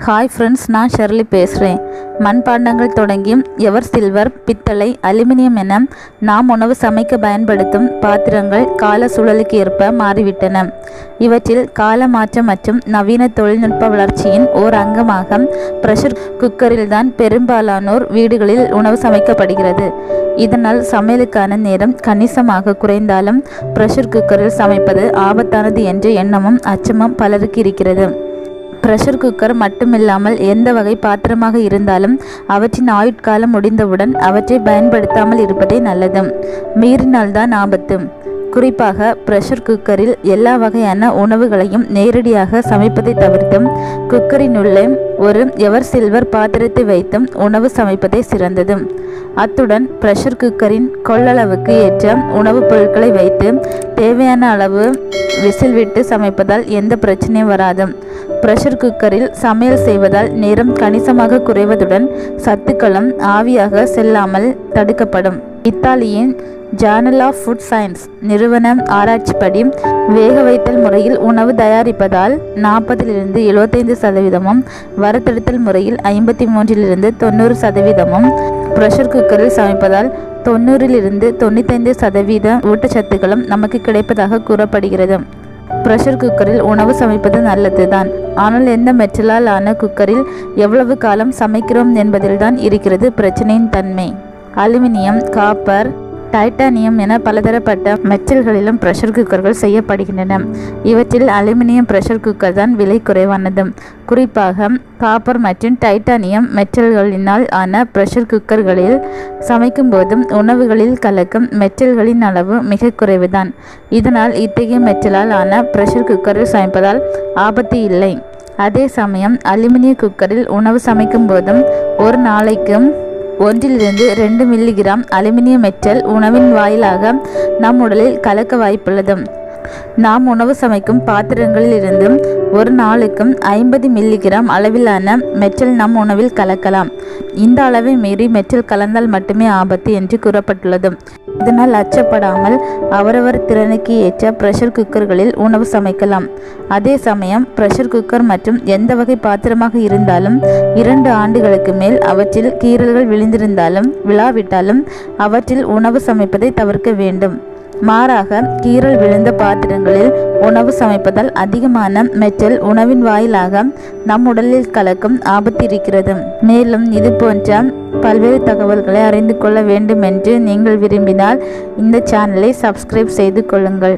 Hi friends, நான் Shirley பேசுகிறேன். மண்பாண்டங்கள் தொடங்கியும் எவர் சில்வர், பித்தளை, அலுமினியம் என நாம் உணவு சமைக்க பயன்படுத்தும் பாத்திரங்கள் கால சூழலுக்கு ஏற்ப மாறிவிட்டன. இவற்றில் கால மாற்றம் மற்றும் நவீன தொழில்நுட்ப வளர்ச்சியின் ஓர் அங்கமாக ப்ரெஷர் குக்கரில்தான் பெரும்பாலானோர் வீடுகளில் உணவு சமைக்கப்படுகிறது. இதனால் சமையலுக்கான நேரம் கணிசமாக குறைந்தாலும் ப்ரெஷர் குக்கரில் சமைப்பது ஆபத்தானது என்ற எண்ணமும் அச்சமும் பலருக்கு இருக்கிறது. ப்ரெஷர் குக்கர் மட்டுமில்லாமல் எந்த வகை பாத்திரமாக இருந்தாலும் அவற்றின் ஆயுட்காலம் முடிந்தவுடன் அவற்றை பயன்படுத்தாமல் இருப்பதே நல்லது. மீறினால்தான் ஆபத்து. குறிப்பாக ப்ரெஷர் குக்கரில் எல்லா வகையான உணவுகளையும் நேரடியாக சமைப்பதை தவிர்த்தும் குக்கரினுள்ளே ஒரு எவர் சில்வர் பாத்திரத்தை வைத்தும் உணவு சமைப்பதே சிறந்தது. அத்துடன் ப்ரெஷர் குக்கரின் கொள்ளளவுக்கு ஏற்ற உணவுப் பொருட்களை வைத்து தேவையான அளவு விசில் விட்டு சமைப்பதால் எந்த பிரச்சனையும் வராது. ப்ரெஷர் குக்கரில் சமையல் செய்வதால் நேரம் கணிசமாக குறைவதுடன் சத்துக்களும் ஆவியாக செல்லாமல் தடுக்கப்படும். இத்தாலியின் ஜேர்னல் ஆஃப் ஃபுட் சயின்ஸ் நிறுவன ஆராய்ச்சிப்படி வேக வைத்தல் முறையில் உணவு தயாரிப்பதால் 40-75%, வறுத்தெடுத்தல் முறையில் 53-90%, ப்ரெஷர் குக்கரில் சமைப்பதால் 90-95% ஊட்டச்சத்துக்களும் நமக்கு கிடைப்பதாக கூறப்படுகிறது. ப்ரெஷர் குக்கரில் உணவு சமைப்பது நல்லது தான். ஆனால் எந்த மெட்டலால் ஆன குக்கரில் எவ்வளவு காலம் சமைக்கிறோம் என்பதில்தான் இருக்கிறது பிரச்சனையின் தன்மை. அலுமினியம், காப்பர், டைட்டானியம் என பலதரப்பட்ட மெட்டல்களிலும் ப்ரெஷர் குக்கர்கள் செய்யப்படுகின்றன. இவற்றில் அலுமினியம் ப்ரெஷர் குக்கர் தான் விலை குறைவானது. குறிப்பாக காப்பர் மற்றும் டைட்டானியம் மெட்டல்களினால் ஆன ப்ரெஷர் குக்கர்களில் சமைக்கும் போதும் உணவுகளில் கலக்கும் மெட்டல்களின் அளவு மிக குறைவுதான். இதனால் இத்தகைய மெட்டலால் ஆன ப்ரெஷர் குக்கரில் சமைப்பதால் ஆபத்து இல்லை. அதே சமயம் அலுமினிய குக்கரில் உணவு சமைக்கும் போதும் ஒரு நாளைக்கு 1-2 மில்லிகிராம் அலுமினிய மெட்டல் உணவின் வாயிலாக நம் உடலில் கலக்க வாய்ப்புள்ளது. நாம் உணவு சமைக்கும் பாத்திரங்களில் இருந்து ஒரு நாளுக்கு 50 மில்லிகிராம் அளவிலான மெட்டல் நம் உணவில் கலக்கலாம். இந்த அளவை மீறி மெட்டல் கலந்தால் மட்டுமே ஆபத்து என்று கூறப்பட்டுள்ளது. இதனால் அச்சப்படாமல் அவரவர் திறனுக்கு ஏற்ற ப்ரெஷர் குக்கர்களில் உணவு சமைக்கலாம். அதே சமயம் ப்ரெஷர் குக்கர் மற்றும் எந்த வகை பாத்திரமாக இருந்தாலும் 2 ஆண்டுகளுக்கு மேல் அவற்றில் கீறல்கள் விழாவிட்டாலும் அவற்றில் உணவு சமைப்பதை தவிர்க்க வேண்டும். மாறாக கீறல் விழுந்த பாத்திரங்களில் உணவு சமைப்பதால் அதிகமான மெட்டல் உணவின் வாயிலாக நம் உடலில் கலக்கும் ஆபத்து இருக்கிறது. மேலும் இது போன்ற பல்வேறு தகவல்களை அறிந்து கொள்ள வேண்டும் என்று நீங்கள் விரும்பினால் இந்த சேனலை சப்ஸ்கிரைப் செய்து கொள்ளுங்கள்.